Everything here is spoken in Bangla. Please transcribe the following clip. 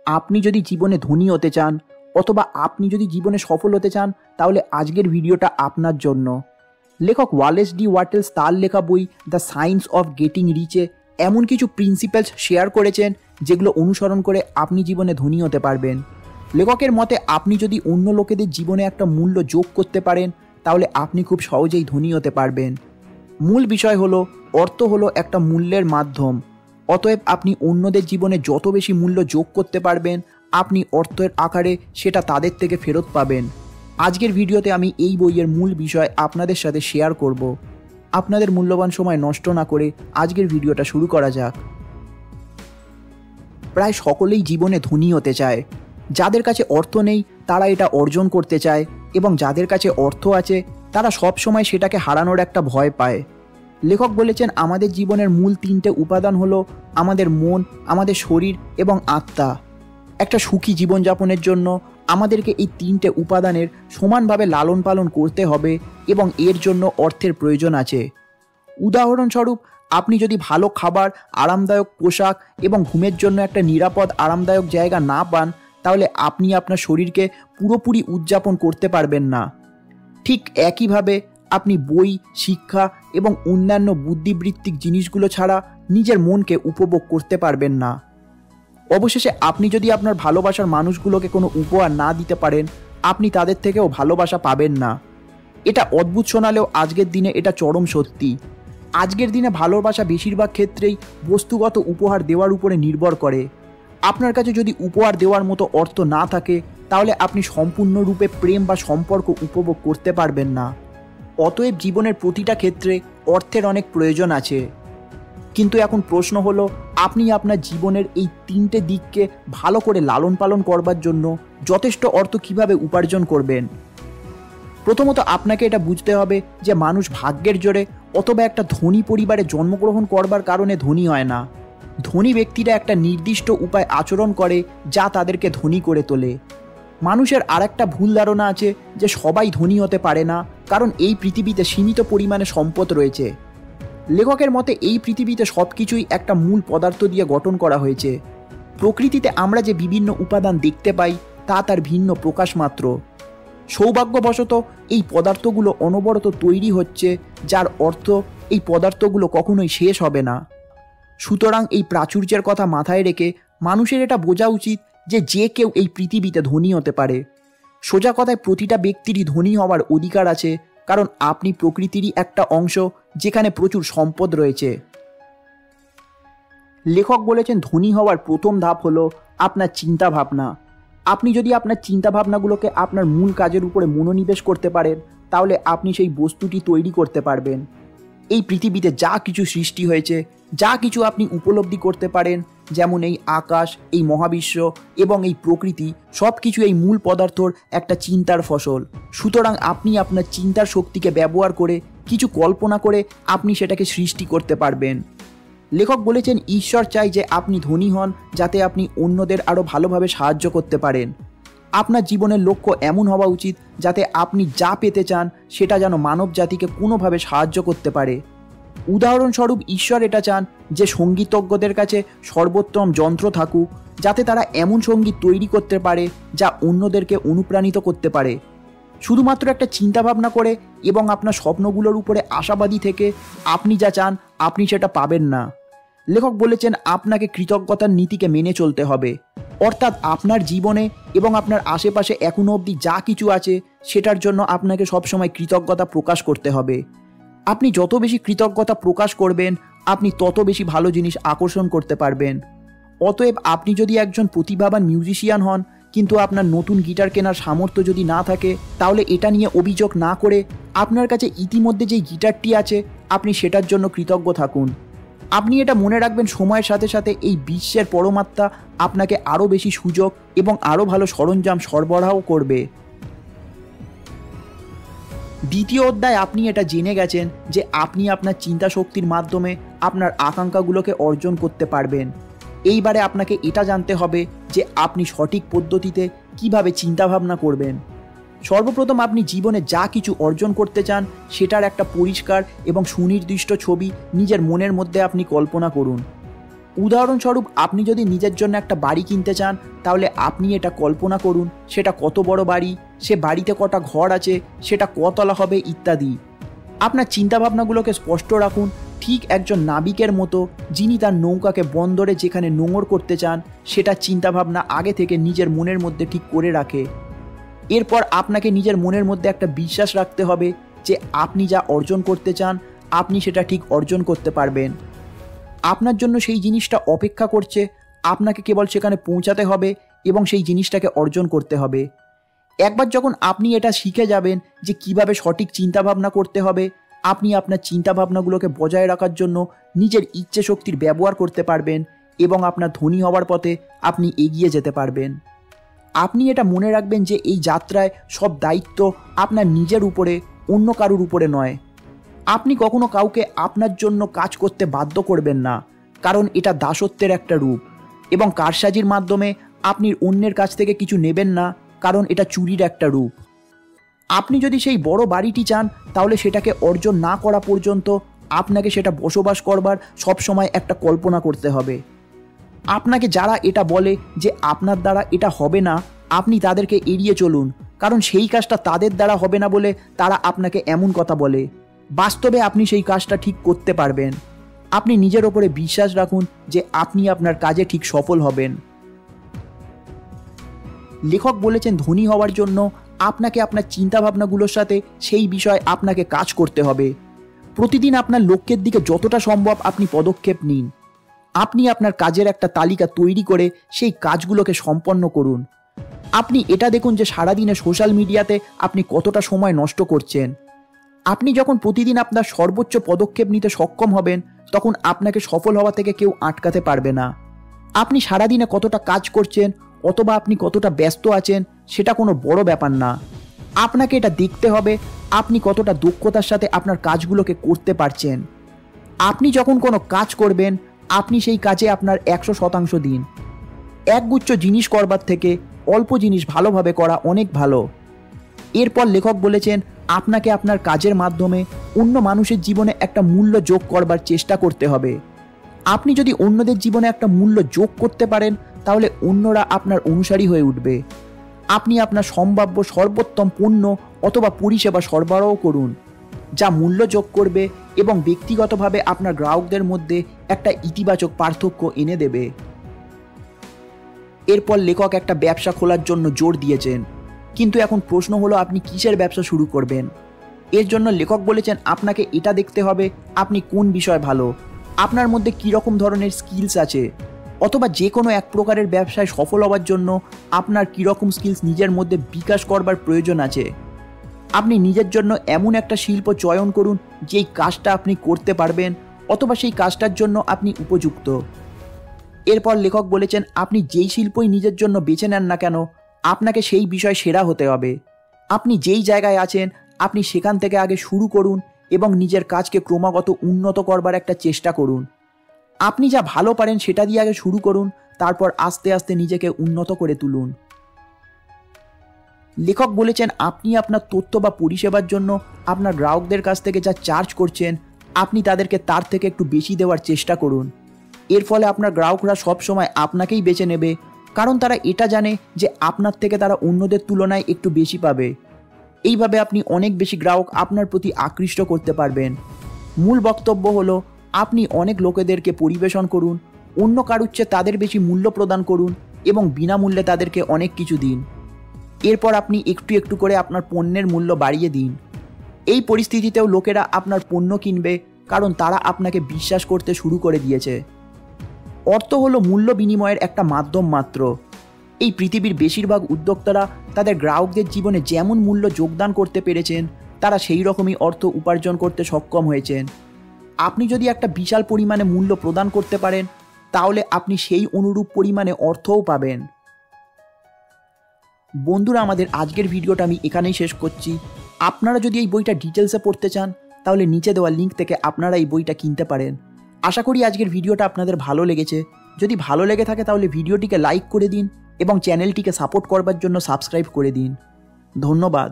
আপনি যদি জীবনে ধনী হতে চান অথবা আপনি যদি জীবনে সফল হতে চান তাহলে আজকের ভিডিওটা আপনার জন্য। লেখক ওয়ালেস ডি ওয়াটেলস তার লেখা বই দ্য সায়েন্স অফ গেটিং রিচে এমন কিছু প্রিন্সিপালস শেয়ার করেছেন যেগুলো অনুসরণ করে আপনি জীবনে ধনী হতে পারবেন। লেখকের মতে আপনি যদি অন্য লোকেদের জীবনে একটা মূল্য যোগ করতে পারেন তাহলে আপনি খুব সহজেই ধনী হতে পারবেন। মূল বিষয় হলো অর্থ হলো একটা মূল্যের মাধ্যম। অতএব আপনি অন্যদের জীবনে যত বেশি মূল্য যোগ করতে পারবেন আপনি অর্থের আকারে সেটা তাদের থেকে ফেরত পাবেন। আজকের ভিডিওতে আমি এই বইয়ের মূল বিষয় আপনাদের সাথে শেয়ার করব। আপনাদের মূল্যবান সময় নষ্ট না করে আজকের ভিডিওটা শুরু করা যাক। প্রায় সকলেই জীবনে ধনী হতে চায়। যাদের কাছে অর্থ নেই তারা এটা অর্জন করতে চায় এবং যাদের কাছে অর্থ আছে তারা সব সময় সেটাকে হারানোর একটা ভয় পায়। লেখক বলেছেন আমাদের জীবনের মূল তিনটে উপাদান হলো আমাদের মন, আমাদের শরীর এবং আত্মা। একটা সুখী জীবনযাপনের জন্য আমাদেরকে এই তিনটে উপাদানের সমানভাবে লালন পালন করতে হবে এবং এর জন্য অর্থের প্রয়োজন আছে। উদাহরণস্বরূপ আপনি যদি ভালো খাবার, আরামদায়ক পোশাক এবং ঘুমের জন্য একটা নিরাপদ আরামদায়ক জায়গা না পান তাহলে আপনি আপনার শরীরকে পুরোপুরি উদযাপন করতে পারবেন না। ঠিক একইভাবে আপনি বই, শিক্ষা এবং অন্যান্য বুদ্ধিবৃত্তিক জিনিসগুলো ছাড়া নিজের মনকে উপভোগ করতে পারবেন না। অবশেষে আপনি যদি আপনার ভালোবাসার মানুষগুলোকে কোনো উপহার না দিতে পারেন আপনি তাদের থেকেও ভালোবাসা পাবেন না। এটা অদ্ভুত শোনালেও আজকের দিনে এটা চরম সত্যি। আজকের দিনে ভালোবাসা বেশিরভাগ ক্ষেত্রেই বস্তুগত উপহার দেওয়ার উপরে নির্ভর করে। আপনার কাছে যদি উপহার দেওয়ার মতো অর্থ না থাকে তাহলে আপনি সম্পূর্ণরূপে প্রেম বা সম্পর্ক উপভোগ করতে পারবেন না। অতএব জীবনের প্রতিটা ক্ষেত্রে অর্থের অনেক প্রয়োজন আছে। কিন্তু এখন প্রশ্ন হলো আপনি আপনার জীবনের এই তিনটে দিককে ভালো করে লালন পালন করবার জন্য যথেষ্ট অর্থ কিভাবে উপার্জন করবেন। প্রথমত আপনাকে এটা বুঝতে হবে যে মানুষ ভাগ্যের জোরে অথবা একটা ধনী পরিবারে জন্মগ্রহণ করবার কারণে ধনী হয় না। ধনী ব্যক্তিরা একটা নির্দিষ্ট উপায় আচরণ করে যা তাদেরকে ধনী করে তোলে। মানুষের আরেকটা ভুল ধারণা আছে যে সবাই ধনী হতে পারে না কারণ এই পৃথিবীতে সীমিত পরিমাণে সম্পদ রয়েছে। লেখকের মতে এই পৃথিবীতে সব কিছুই একটা মূল পদার্থ দিয়ে গঠন করা হয়েছে। প্রকৃতিতে আমরা যে বিভিন্ন উপাদান দেখতে পাই তা তার ভিন্ন প্রকাশ মাত্র। সৌভাগ্যবশত এই পদার্থগুলো অনবরত তৈরি হচ্ছে, যার অর্থ এই পদার্থগুলো কখনোই শেষ হবে না। সুতরাং এই প্রাচুর্যের কথা মাথায় রেখে মানুষের এটা বোঝা উচিত যে কেউ এই পৃথিবীতে ধনী হতে পারে। সোজা কথায় প্রতিটা ব্যক্তিরই ধনী হওয়ার অধিকার আছে কারণ আপনি প্রকৃতিরই একটা অংশ যেখানে প্রচুর সম্পদ রয়েছে। লেখক বলেছেন ধনী হওয়ার প্রথম ধাপ হলো আপনার চিন্তা ভাবনা। আপনি যদি আপনার চিন্তা ভাবনাগুলোকে আপনার মূল কাজের উপরে মনোনিবেশ করতে পারেন তাহলে আপনি সেই বস্তুটি তৈরি করতে পারবেন। এই পৃথিবীতে যা কিছু সৃষ্টি হয়েছে, যা কিছু আপনি উপলব্ধি করতে পারেন, যেমন এই আকাশ, এই মহাবিশ্ব এবং এই প্রকৃতি, সব কিছু এই মূল পদার্থর একটা চিন্তার ফসল। সুতরাং আপনি আপনার চিন্তার শক্তিকে ব্যবহার করে কিছু কল্পনা করে আপনি সেটাকে সৃষ্টি করতে পারবেন। লেখক বলেছেন ঈশ্বর চায় যে আপনি ধনী হন যাতে আপনি অন্যদের আরও ভালোভাবে সাহায্য করতে পারেন। আপনার জীবনের লক্ষ্য এমন হওয়া উচিত যাতে আপনি যা পেতে চান সেটা যেন মানব জাতিকে কোনোভাবে সাহায্য করতে পারে। উদাহরণস্বরূপ ঈশ্বর এটা চান যে সঙ্গীতজ্ঞদের কাছে সর্বোত্তম যন্ত্র থাকুক যাতে তারা এমন সঙ্গীত তৈরি করতে পারে যা অন্যদেরকে অনুপ্রাণিত করতে পারে। শুধুমাত্র একটা চিন্তাভাবনা করে এবং আপনার স্বপ্নগুলোর উপরে আশাবাদী থেকে আপনি যা চান আপনি সেটা পাবেন না। লেখক বলেছেন আপনাকে কৃতজ্ঞতার নীতিকে মেনে চলতে হবে। অর্থাৎ আপনার জীবনে এবং আপনার আশেপাশে এখনো অবধি যা কিছু আছে সেটার জন্য আপনাকে সবসময় কৃতজ্ঞতা প্রকাশ করতে হবে। আপনি যত বেশি কৃতজ্ঞতা প্রকাশ করবেন আপনি তত বেশি ভালো জিনিস আকর্ষণ করতে পারবেন। অতএব আপনি যদি একজন প্রতিভাবান মিউজিশিয়ান হন কিন্তু আপনার নতুন গিটার কেনার সামর্থ্য যদি না থাকে তাহলে এটা নিয়ে অভিযোগ না করে আপনার কাছে ইতিমধ্যে যেই গিটারটি আছে আপনি সেটার জন্য কৃতজ্ঞ থাকুন। আপনি এটা মনে রাখবেন সময়ের সাথে সাথে এই বিশ্বের পরমাত্মা আপনাকে আরও বেশি সুযোগ এবং আরও ভালো সরঞ্জাম সরবরাহ করবে। দ্বিতীয় অধ্যায় আপনি এটা জেনে গেছেন যে আপনি আপনার চিন্তা শক্তির মাধ্যমে আপনার আকাঙ্ক্ষাগুলোকে অর্জন করতে পারবেন। এইবারে আপনাকে এটা জানতে হবে যে আপনি সঠিক পদ্ধতিতে কিভাবে চিন্তাভাবনা করবেন। সর্বপ্রথম আপনি জীবনে যা কিছু অর্জন করতে চান সেটার একটা পরিষ্কার এবং সুনির্দিষ্ট ছবি নিজের মনের মধ্যে আপনি কল্পনা করুন। উদাহরণস্বরূপ আপনি যদি নিজের জন্য একটা বাড়ি কিনতে চান, তাহলে আপনি এটা কল্পনা করুন সেটা কত বড় বাড়ি, সে বাড়িতে কটা ঘর আছে, সেটা কতলা হবে ইত্যাদি। আপনার চিন্তাভাবনাগুলোকে স্পষ্ট রাখুন, ঠিক একজন নাবিকের মতো, যিনি তার নৌকাকে বন্দরে যেখানে নোঙর করতে চান সেটা চিন্তাভাবনা আগে থেকে নিজের মনের মধ্যে ঠিক করে রাখে। এরপর আপনাকে নিজের মনের মধ্যে একটা বিশ্বাস রাখতে হবে যে আপনি যা অর্জন করতে চান আপনি সেটা ঠিক অর্জন করতে পারবেন। আপনার জন্য সেই জিনিসটা অপেক্ষা করছে, আপনাকে কেবল সেখানে পৌঁছাতে হবে এবং সেই জিনিসটাকে অর্জন করতে হবে। একবার যখন আপনি এটা শিখে যাবেন যে কিভাবে সঠিক চিন্তাভাবনা করতে হবে, আপনি আপনার চিন্তাভাবনাগুলোকে বজায় রাখার জন্য নিজের ইচ্ছে শক্তির ব্যবহার করতে পারবেন এবং আপনার ধনী হওয়ার পথে আপনি এগিয়ে যেতে পারবেন। আপনি এটা মনে রাখবেন যে এই যাত্রায় সব দায়িত্ব আপনার নিজের উপরে, অন্য কারুর উপরে নয়। আপনি কখনো কাউকে আপনার জন্য কাজ করতে বাধ্য করবেন না, কারণ এটা দাসত্বের একটা রূপ, এবং কারসাজির মাধ্যমে আপনি অন্যের কাছ থেকে কিছু নেবেন না, কারণ এটা চুরির একটা রূপ। আপনি যদি সেই বড় বাড়িটি চান, তাহলে সেটাকে অর্জন না করা পর্যন্ত আপনাকে সেটা বসবাস করবার সবসময় একটা কল্পনা করতে হবে। আপনাকে যারা এটা বলে যে আপনার দ্বারা এটা হবে না, আপনি তাদেরকে এড়িয়ে চলুন, কারণ সেই কাজটা তাদের দ্বারা হবে না বলে তারা আপনাকে এমন কথা বলে। বাস্তবে আপনি সেই কাজটা ঠিক করতে পারবেন। আপনি নিজের ওপরে বিশ্বাস রাখুন যে আপনি আপনার কাজে ঠিক সফল হবেন। লেখক বলেছেন ধনী হওয়ার জন্য আপনাকে আপনার চিন্তাভাবনাগুলোর সাথে সেই বিষয়ে আপনাকে কাজ করতে হবে। প্রতিদিন আপনার লক্ষ্যের দিকে যতটা সম্ভব আপনি পদক্ষেপ নিন। আপনি আপনার কাজের একটা তালিকা তৈরি করে সেই কাজগুলোকে সম্পন্ন করুন। আপনি এটা দেখুন যে সারাদিনে সোশ্যাল মিডিয়াতে আপনি কতটা সময় নষ্ট করছেন। আপনি যখন প্রতিদিন আপনার সর্বোচ্চ পদক্ষেপ নিতে সক্ষম হবেন, তখন আপনাকে সফল হওয়া থেকে কেউ আটকাতে পারবে না। আপনি সারাদিনে কতটা কাজ করছেন অথবা আপনি কতটা ব্যস্ত আছেন সেটা কোনো বড় ব্যাপার না। আপনাকে এটা দেখতে হবে আপনি কতটা দক্ষতার সাথে আপনার কাজগুলোকে করতে পারছেন। আপনি যখন কোনো কাজ করবেন, আপনি সেই কাজে আপনার 100% দিন। একগুচ্ছ জিনিস করবার থেকে অল্প জিনিস ভালোভাবে করা অনেক ভালো। এরপর লেখক বলেছেন আপনাকে আপনার কাজের মাধ্যমে অন্য মানুষের জীবনে একটা মূল্য যোগ করবার চেষ্টা করতে হবে। আপনি যদি অন্যদের জীবনে একটা মূল্য যোগ করতে পারেন, তাহলে অন্যরা আপনার অনুসারী হয়ে উঠবে। আপনি আপনার সম্ভাব্য সর্বোত্তম পণ্য অথবা পরিষেবা সরবরাহ করুন, যা মূল্য যোগ করবে এবং ব্যক্তিগতভাবে আপনার গ্রাহকদের মধ্যে একটা ইতিবাচক পার্থক্য এনে দেবে। এরপর লেখক একটা ব্যবসা খোলার জন্য জোর দিয়েছেন, কিন্তু এখন প্রশ্ন হলো আপনি কিসের ব্যবসা শুরু করবেন। এর জন্য লেখক বলেছেন আপনাকে এটা দেখতে হবে আপনি কোন বিষয় ভালো, আপনার মধ্যে কীরকম ধরনের স্কিলস আছে, অথবা যে কোনো এক প্রকারের ব্যবসায় সফল হওয়ার জন্য আপনার কীরকম স্কিলস নিজের মধ্যে বিকাশ করবার প্রয়োজন আছে। আপনি নিজের জন্য এমন একটা শিল্প চয়ন করুন যেই কাজটা আপনি করতে পারবেন অথবা সেই কাজটার জন্য আপনি উপযুক্ত। এরপর লেখক বলেছেন আপনি যেই শিল্পই নিজের জন্য বেছে নেন না কেন, আপনাকে সেই বিষয় সেরা হতে হবে। আপনি যেই জায়গায় আছেন আপনি সেখান থেকে আগে শুরু করুন এবং নিজের কাজকে ক্রমাগত উন্নত করবার একটা চেষ্টা করুন। আপনি যা ভালো পারেন সেটা দিয়ে আগে শুরু করুন, তারপর আস্তে আস্তে নিজেকে উন্নত করে তুলুন। লেখক বলেছেন আপনি আপনার তথ্য বা পরিষেবার জন্য আপনার গ্রাহকদের কাছ থেকে যা চার্জ করছেন, আপনি তাদেরকে তার থেকে একটু বেশি দেওয়ার চেষ্টা করুন। এর ফলে আপনার গ্রাহকরা সবসময় আপনাকেই বেছে নেবে, কারণ তারা এটা জানে যে আপনার থেকে তারা অন্যদের তুলনায় একটু বেশি পাবে। এইভাবে আপনি অনেক বেশি গ্রাহক আপনার প্রতি আকৃষ্ট করতে পারবেন। মূল বক্তব্য হলো আপনি অনেক লোকেদেরকে পরিবেশন করুন, অন্য কারুর চেয়ে তাদের বেশি মূল্য প্রদান করুন এবং বিনামূল্যে তাদেরকে অনেক কিছু দিন। এরপর আপনি একটু একটু করে আপনার পণ্যের মূল্য বাড়িয়ে দিন। এই পরিস্থিতিতেও লোকেরা আপনার পণ্য কিনবে, কারণ তারা আপনাকে বিশ্বাস করতে শুরু করে দিয়েছে। অর্থ হলো মূল্য বিনিময়ের একটা মাধ্যম মাত্র। এই পৃথিবীর বেশিরভাগ উদ্যোক্তারা তাদের গ্রাহকদের জীবনে যেমন মূল্য যোগদান করতে পেরেছেন, তারা সেই রকমই অর্থ উপার্জন করতে সক্ষম হয়েছেন। আপনি যদি একটা বিশাল পরিমাণে মূল্য প্রদান করতে পারেন, তাহলে আপনি সেই অনুরূপ পরিমাণে অর্থও পাবেন। বন্ধুরা, আমাদের আজকের ভিডিওটা আমি এখানেই শেষ করছি। আপনারা যদি এই বইটা ডিটেলসে পড়তে চান, তাহলে নিচে দেওয়া লিঙ্ক থেকে আপনারা এই বইটা কিনতে পারেন। আশা করি আজকের ভিডিওটা আপনাদের ভালো লেগেছে। যদি ভালো লেগে থাকে তাহলে ভিডিওটিকে লাইক করে দিন এবং চ্যানেলটিকে সাপোর্ট করবার জন্য সাবস্ক্রাইব করে দিন। ধন্যবাদ।